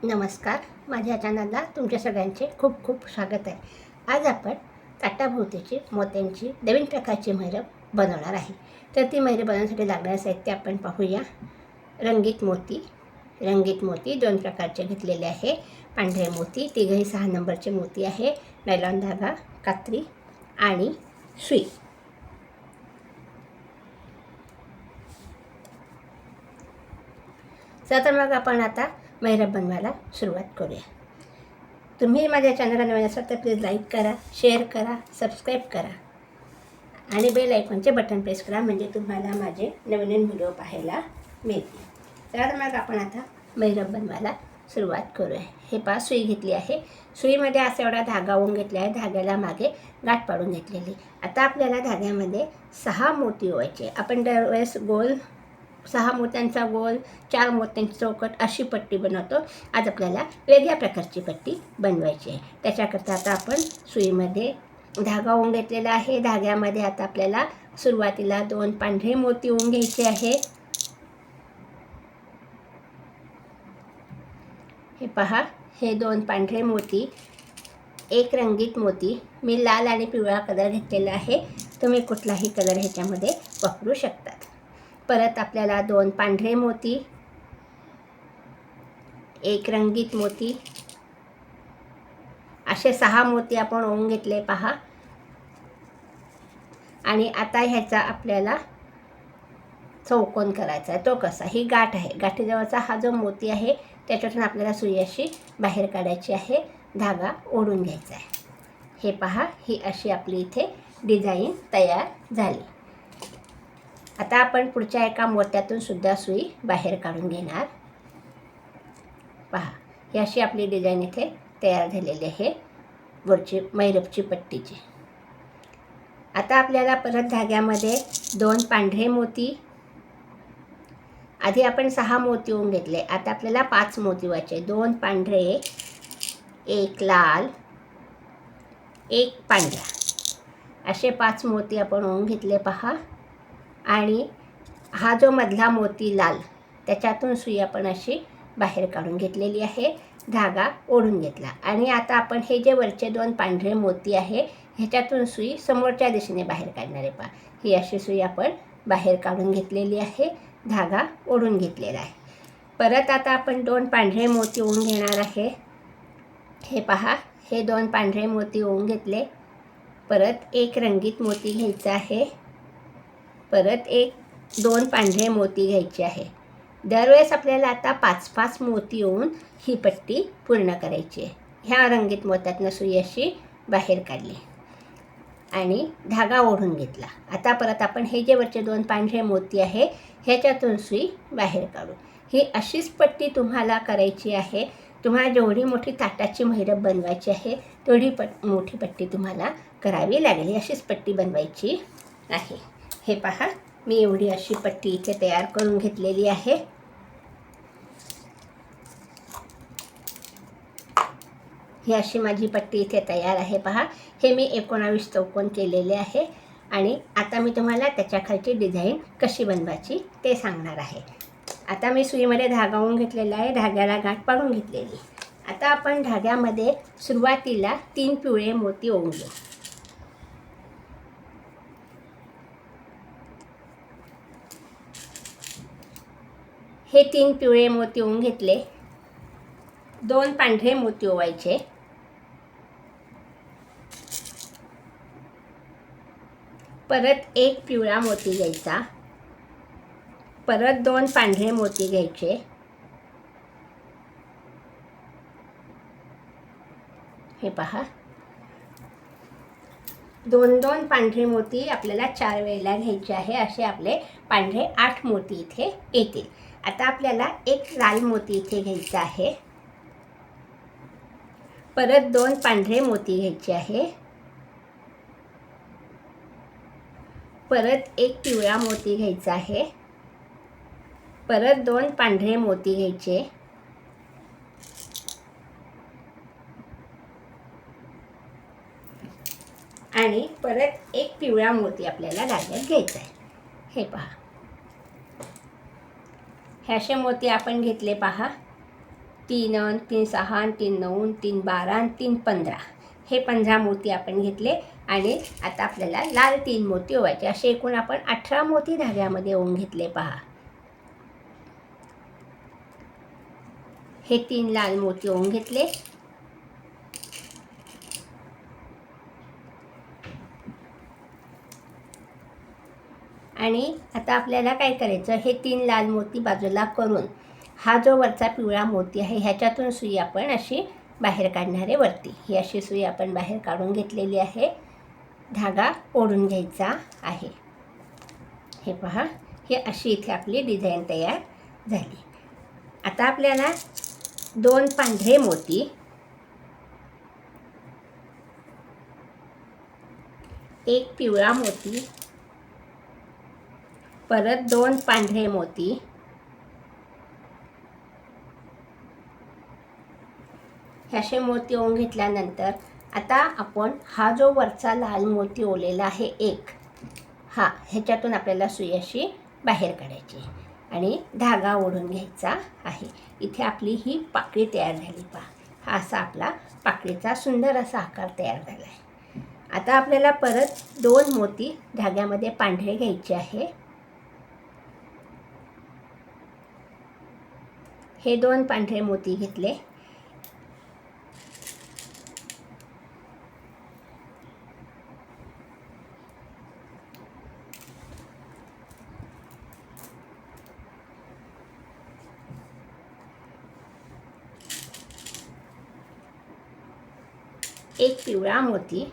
नमस्कार, माझ्या चॅनलला तुमच्या सगळ्यांचे खूप खूप स्वागत आहे. आज आपण ताटाभोवतीची मोत्यांची नवीन प्रकारची मैरप बनवणार आहे. तर ती मैरप बनवण्यासाठी लागणारे साहित्य आपण पाहूया. रंगीत मोती 2 प्रकारचे घेतलेले आहे. पांढरे मोती, तिघही 6 नंबरचे मोती आहे. नायलॉन धागा, कात्री आणि सुई. तर मग आपण आता मैरप बनवायला सुरुवात करूया. तुम्ही माझ्या चॅनलला नवीन असाल तर प्लीज लाईक करा, शेअर करा, सबस्क्राईब करा आणि बेल आयकॉनचे बटन प्रेस करा, म्हणजे तुम्हाला माझे नवीन व्हिडिओ पाहायला मिळतील. तर मग आपण आता मैरप बनवायला सुरुवात करूया. हे पहा, सुई घेतली आहे. सुईमध्ये असा एवढा धागा ओवून घेतला आहे. धाग्याला मागे गाठ पाडून घेतलेली. आता आपल्याला धाग्यामध्ये 6 मोती ओवायचे. आपण दरवेळेस गोल 6 मोत्यांचा गोल, 4 मोत्यांची चौकट अशी पट्टी बनवतो. आज आपल्याला वेगळ्या प्रकारची पट्टी बनवायची आहे. त्याच्याकरता आता आपण सुईमध्ये धागा ओवून घेतलेला आहे. धाग्यामध्ये आता आपल्याला सुरुवातीला 2 पांढरे मोती ओवून घ्यायचे आहे. हे पहा, हे 2 पांढरे मोती, एक रंगीत मोती. मी लाल आणि पिवळा कलर घेतलेला आहे. तुम्ही कुठलाही कलर ह्याच्यामध्ये वापरू शकतात. परत आपल्याला 2 पांढरे मोती, एक रंगीत मोती, असे 6 मोती आपण ओवून घेतले पहा. आणि आता ह्याचा आपल्याला चौकोन करायचा आहे. तो कसा? ही गाठ आहे. गाठीजवळचा हा जो मोती आहे त्याच्यातून आपल्याला सुई अशी बाहेर काढायची आहे. धागा ओढून घ्यायचा आहे. हे पहा, ही अशी आपली इथे डिझाईन तयार झाली. आता आपण पुढच्या एका मोत्यातून सुद्धा सुई बाहेर काढून घेणार. पहा, ही अशी आपली डिझाईन इथे तयार झालेली आहे वरची मैरपची पट्टीची. आता आपल्याला परत धाग्यामध्ये 2 पांढरे मोती, आधी आपण 6 मोती ओवून घेतले. आता आपल्याला 5 मोती ओवायचे. 2 पांढरे, एक लाल, एक पांढरा, असे 5 मोती आपण ओवून घेतले पहा. आणि हा जो मधला मोती लाल, त्याच्यातून सुई आपण अशी बाहेर काढून घेतलेली आहे. धागा ओढून घेतला. आणि आता आपण हे जे वरचे 2 पांढरे मोती आहे ह्याच्यातून सुई समोरच्या दिशेने बाहेर काढणार आहे पहा. ही अशी सुई आपण बाहेर काढून घेतलेली आहे. धागा ओढून घेतलेला आहे. परत आता आपण 2 पांढरे मोती ओवून घेणार आहे. हे पहा, हे 2 पांढरे मोती ओवून घेतले. परत एक रंगीत मोती घ्यायचा आहे. परत 2 पांढरे मोती घ्यायचे आहे. दरवेळेस आपल्याला आता 5-5 मोती ओवून ही पट्टी पूर्ण करायची आहे. ह्या रंगीत मोत्यातनं सुई अशी बाहेर काढली आणि धागा ओढून घेतला. आता परत आपण हे जे वरचे 2 पांढरे मोती आहे ह्याच्यातून सुई बाहेर काढू. ही अशीच पट्टी तुम्हाला करायची आहे. तुम्हाला जेवढी मोठी ताटाची मैरप बनवायची आहे तेवढी मोठी पट्टी तुम्हाला करावी लागेल. अशीच पट्टी बनवायची आहे. हे पहा, मी एवढी अशी पट्टी इथे तयार करून घेतलेली आहे. ही अशी माझी पट्टी इथे तयार आहे पहा. हे मी 19 चौकोन केलेले आहे. आणि आता मी तुम्हाला त्याच्या खालची डिझाईन कशी बनवायची ते सांगणार आहे. आता मी सुईमध्ये धागा ओवून घेतलेला आहे. धाग्याला गाठ पाडून घेतलेली. आता आपण धाग्यामध्ये सुरुवातीला 3 पिवळे मोती ओवून घेऊ. हे 3 पिवळे मोती ओवून घेतले. 2 पांढरे मोती ओवायचे. परत एक पिवळा मोती घ्यायचा. परत 2 पांढरे मोती घ्यायचे. हे पहा, 2-2 पांढरे मोती आपल्याला 4 वेळेला घ्यायचे आहे. असे आपले पांढरे 8 मोती इथे येतील. आता आपल्याला एक लाल मोती इथे घ्यायचा आहे. परत 2 पांढरे मोती घ्यायचे आहे. परत एक पिवळा मोती घ्यायचा आहे. परत 2 पांढरे मोती घ्यायचे. आणि परत एक पिवळा मोती आपल्याला धाग्यात घ्यायचा आहे. हे पहा, हे असे मोती आपण घेतले पहा. 3 आणि 3 6 आणि 3 9 आणि 3 12 आणि 3 15 हे 15 मोती आपण घेतले. आणि आता आपल्याला लाल 3 मोती ओवायचे. असे एकूण आपण 18 मोती धाग्यामध्ये ओवून घेतले. पहा, हे 3 लाल मोती ओवून घेतले. आणि आता आपल्याला काय करायचं, हे 3 लाल मोती बाजूला करून हा जो वरचा पिवळा मोती आहे ह्याच्यातून सुई आपण अशी बाहेर काढणार आहे. वरती ही अशी सुई आपण बाहेर काढून घेतलेली आहे. धागा ओढून घ्यायचा आहे. हे पहा, हे अशी इथे आपली डिझाईन तयार झाली. आता आपल्याला 2 पांढरे मोती, 1 पिवळा मोती, परत 2 पांढरे मोती, हे असे मोती ओवून घेतल्यानंतर आता आपण हा जो वरचा लाल मोती ओवलेला आहे एक, हा ह्याच्यातून आपल्याला सुई अशी बाहेर काढायची आणि धागा ओढून घ्यायचा आहे. इथे आपली ही पाकळी तयार झाली. पहा, हा असा आपला पाकळीचा सुंदर असा आकार तयार झाला आहे. आता आपल्याला परत 2 मोती धाग्यामध्ये पांढरे घ्यायचे आहे. हे 2 पांढरे मोती घेतले. एक पिवळा मोती,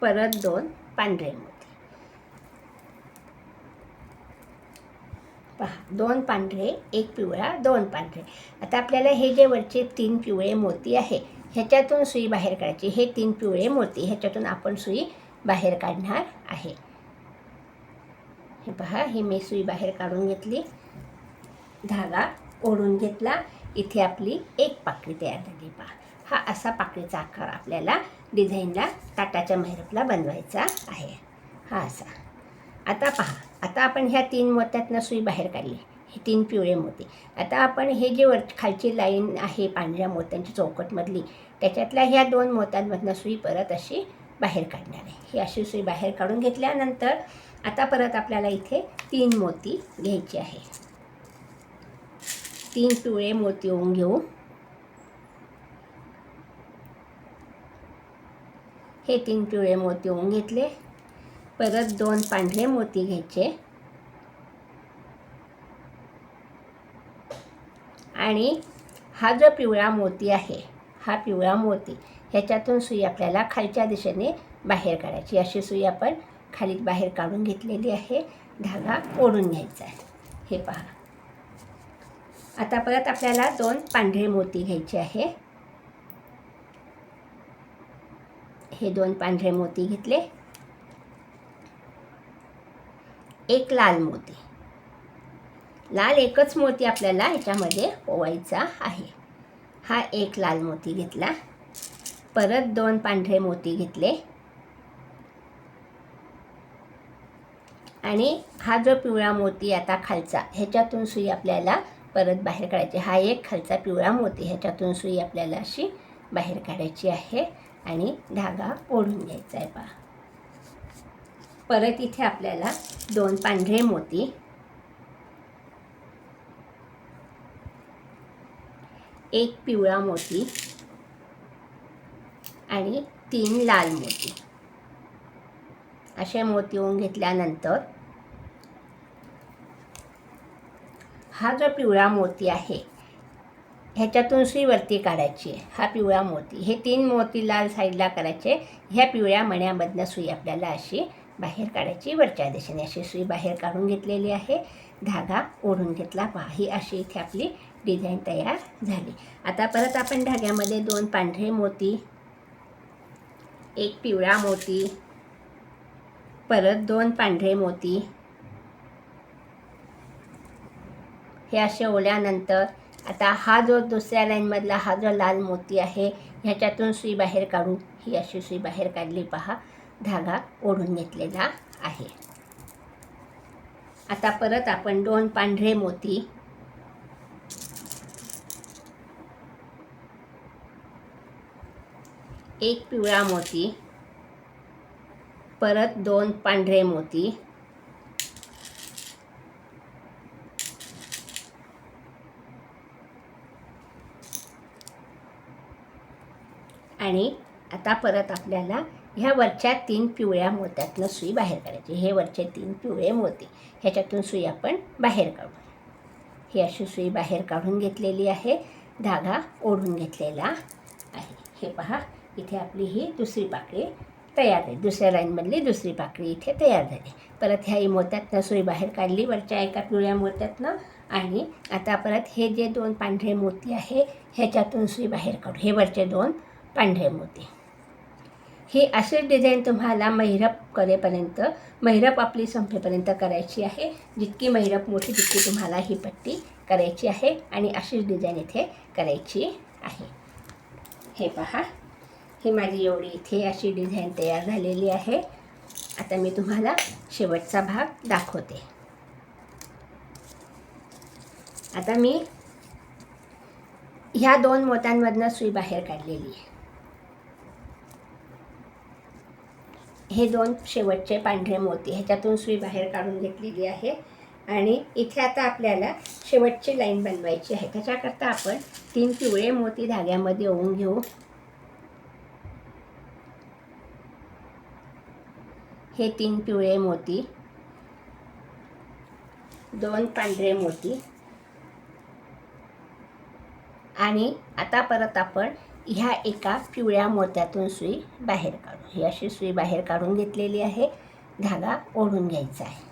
परत 2 पांढरे मोती. पहा, 2 पांढरे, 1 पिवळा, 2 पांढरे. आता आपल्याला हे जे वरचे 3 पिवळे मोती आहे ह्याच्यातून सुई बाहेर काढायची. हे 3 पिवळे मोती ह्याच्यातून आपण सुई बाहेर काढणार आहे. हे पहा, ही मी सुई बाहेर काढून घेतली, धागा ओढून घेतला. इथे आपली एक पाकळी तयार झाली. पहा, हा असा पाकळीचा आकार आपल्याला डिझाईनला ताटाच्या मेहरपला बनवायचा आहे. हा असा. आता पहा, आता आपण ह्या 3 मोत्यातनं सुई बाहेर काढली, हे 3 पिवळे मोती. आता आपण हे जे खालची लाईन आहे पांढऱ्या मोत्यांची चौकटमधली, त्याच्यातल्या ह्या 2 मोत्यांमधनं सुई परत अशी बाहेर काढणार आहे. ही अशी सुई बाहेर काढून घेतल्यानंतर आता परत आपल्याला इथे 3 मोती घ्यायचे आहे. 3 पिवळे मोती ओवून घेऊ. हे 3 पिवळे मोती ओवून घेतले. परत 2 पांढरे मोती घ्यायचे आणि हा जो पिवळा मोती आहे, हा पिवळा मोती ह्याच्यातून सुई आपल्याला खालच्या दिशेने बाहेर काढायची. अशी सुई आपण खाली बाहेर काढून घेतलेली आहे. धागा ओढून घ्यायचा आहे. हे पहा, आता परत आपल्याला 2 पांढरे मोती घ्यायचे आहे. हे 2 पांढरे मोती घेतले. 1 लाल मोती, लाल एकच मोती आपल्याला ह्याच्यामध्ये ओवायचा आहे. हा 1 लाल मोती घेतला. परत 2 पांढरे मोती घेतले आणि हा जो पिवळा मोती आता खालचा ह्याच्यातून सुई आपल्याला परत बाहेर काढायची. हा एक खालचा पिवळा मोती ह्याच्यातून सुई आपल्याला अशी बाहेर काढायची आहे आणि धागा ओढून घ्यायचा आहे. पहा, परत इथे आपल्याला 2 पांढरे मोती, 1 पिवळा मोती आणि 3 लाल मोती असे मोती ओवून घेतल्यानंतर हा जो पिवळा मोती आहे ह्याच्यातून सुई वरती काढायची आहे. हा पिवळा मोती, हे 3 मोती लाल साईडला करायचे. ह्या पिवळ्या मण्यामधनं सुई आपल्याला अशी बाहेर काढायची. वरच्या दिशेने अशी सुई बाहेर काढून घेतलेली आहे. धागा ओढून घेतला. पहा, ही अशी इथे आपली डिझाईन तयार झाली. आता परत आपण धाग्यामध्ये 2 पांढरे मोती, 1 पिवळा मोती, परत 2 पांढरे मोती हे असे ओवल्यानंतर आता हा जो दुसऱ्या लाईनमधला हा जो लाल मोती आहे ह्याच्यातून सुई बाहेर काढू. ही अशी सुई बाहेर काढली. पहा, धागा ओढून घेतलेला आहे. आता परत आपण 2 पांढरे मोती, एक पिवळा मोती, परत 2 पांढरे मोती, आणि आता परत आपल्याला ह्या वरच्या 3 पिवळ्या मोत्यातनं सुई बाहेर काढायची. हे वरचे 3 पिवळे मोती, ह्याच्यातून सुई आपण बाहेर काढू. ही अशी सुई बाहेर काढून घेतलेली आहे, धागा ओढून घेतलेला आहे. हे पहा, इथे आपली ही दुसरी पाकळी तयार आहे. दुसऱ्या लाईनमधली दुसरी पाकळी इथे तयार झाली. परत ह्या मोत्यातनं सुई बाहेर काढली वरच्या एका पिवळ्या मोत्यातनं, आणि आता परत हे जे 2 पांढरे मोती आहे ह्याच्यातून सुई बाहेर काढू. हे वरचे 2 पांढरे मोती. ही अशी डिझाईन तुम्हाला महिरप करेपर्यंत, महिरप आपली संपेपर्यंत करायची आहे. जितकी महिरप मोठी तितकी तुम्हाला ही पट्टी करायची आहे, आणि अशीच डिझाईन इथे करायची आहे. हे पहा, ही माझी एवढी इथे अशी डिझाईन तयार झालेली आहे. आता मी तुम्हाला शेवटचा भाग दाखवते. आता मी ह्या 2 मोत्यांमधनं सुई बाहेर काढलेली आहे. हे 2 शेवटचे पांढरे मोती, ह्याच्यातून सुई बाहेर काढून घेतलेली आहे. आणि इथे आता आपल्याला शेवटची लाईन बनवायची आहे. त्याच्याकरता आपण 3 पिवळे मोती धाग्यामध्ये ओवून घेऊ. हे 3 पिवळे मोती, 2 पांढरे मोती, आणि आता परत आपण ह्या एका पिवळ्या मोत्यातून सुई बाहेर काढू. ही अशी सुई बाहेर काढून घेतलेली आहे. धागा ओढून घ्यायचा आहे.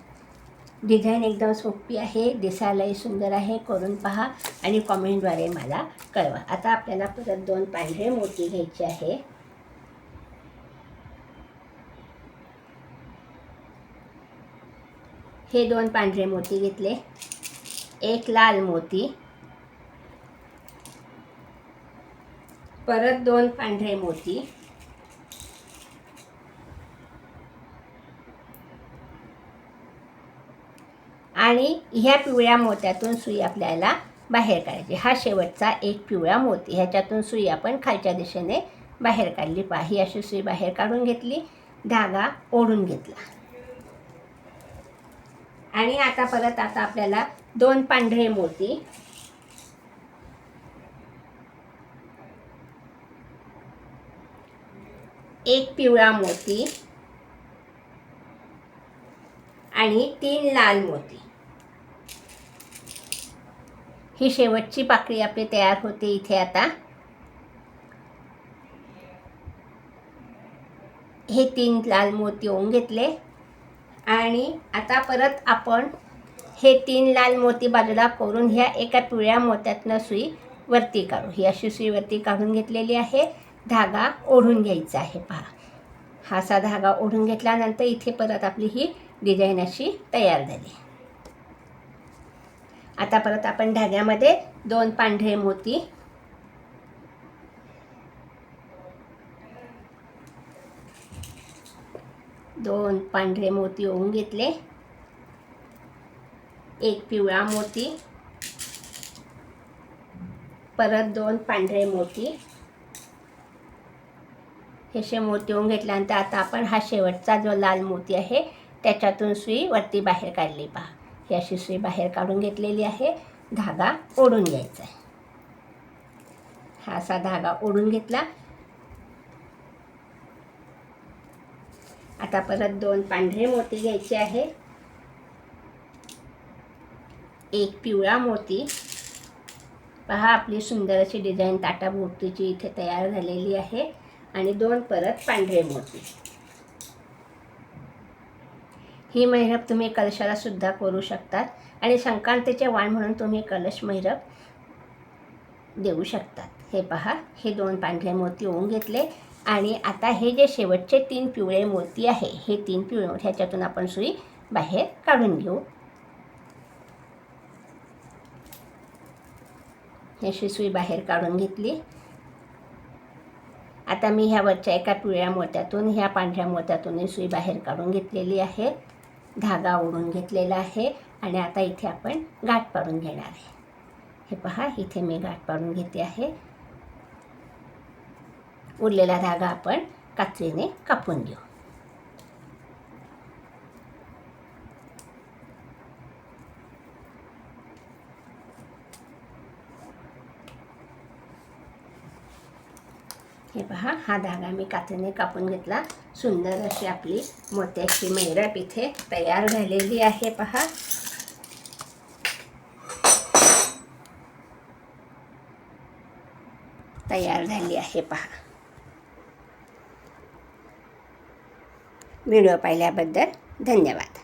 डिझाईन एकदम सोपी आहे, दिसायलाही सुंदर आहे. करून पहा आणि कॉमेंटद्वारे मला कळवा. आता आपल्याला परत 2 पांढरे मोती घ्यायचे आहे. हे 2 पांढरे मोती घेतले, एक लाल मोती, परत 2 पांढरे मोती, आणि ह्या पिवळ्या मोत्यातून सुई आपल्याला बाहेर काढायची. हा शेवटचा एक पिवळा मोती, ह्याच्यातून सुई आपण खालच्या दिशेने बाहेर काढली. पहा, ही अशी सुई बाहेर काढून घेतली, धागा ओढून घेतला. आणि आता परत आपल्याला 2 पांढरे मोती, एक पिवळा मोती, आणि 3 लाल मोती. ही शेवटची पाकळी आपली तयार होते इथे. आता हे 3 लाल मोती ओवून घेतले, आणि आता परत आपण हे 3 लाल मोती बाजूला करून ह्या एका पिवळ्या मोत्यातनं सुई वरती काढू. ही अशी सुई वरती काढून घेतलेली आहे. धागा ओढून घ्यायचा आहे. पहा, हा असा धागा ओढून घेतल्यानंतर इथे परत आपली ही डिझाईन अशी तयार झाली. आता परत आपण धाग्यामध्ये 2 पांढरे मोती, दोन पांढरे मोती ओवून घेतले, एक पिवळा मोती, परत 2 पांढरे मोती. हे असे मोती ओवून घेतल्यानंतर आता आपण हा शेवटचा जो लाल मोती आहे त्याच्यातून सुई वरती बाहेर काढली. पहा, ही अशी सुई बाहेर काढून घेतलेली आहे. धागा ओढून घ्यायचा आहे. हा असा धागा ओढून घेतला. आता परत 2 पांढरे मोती घ्यायचे आहे, एक पिवळा मोती. पहा, आपली सुंदर अशी डिझाईन ताटाभोवतीची इथे तयार झालेली आहे. आणि 2 परत पांढरे मोती. ही महिरप तुम्ही कलशाला सुद्धा करू शकतात, आणि संक्रांतीचे वाण म्हणून तुम्ही कलश महिरप देऊ शकतात. हे पहा, हे 2 पांढरे मोती ओवून घेतले, आणि आता हे जे शेवटचे 3 पिवळे मोती आहे, हे 3 पिवळे मोती ह्याच्यातून आपण सुई बाहेर काढून घेऊ. अशी सुई बाहेर काढून घेतली. आता मी ह्या वरच्या एका पिवळ्या मोत्यातून ह्या पांढऱ्या मोत्यातून सुई बाहेर काढून घेतलेली आहे. धागा ओढून घेतलेला आहे, आणि आता इथे आपण गाठ पाडून घेणार आहे. हे पहा, इथे मी गाठ पाडून घेते आहे. उरलेला धागा आपण कात्रीने कापून घेऊ. हे पहा, हा धागा मी कात्रीने कापून घेतला. सुंदर अशी आपली मोत्याची मेहरप इथे तयार झालेली आहे. पहा, तयार झाली आहे. पहा, व्हिडिओ पाहिल्याबद्दल धन्यवाद.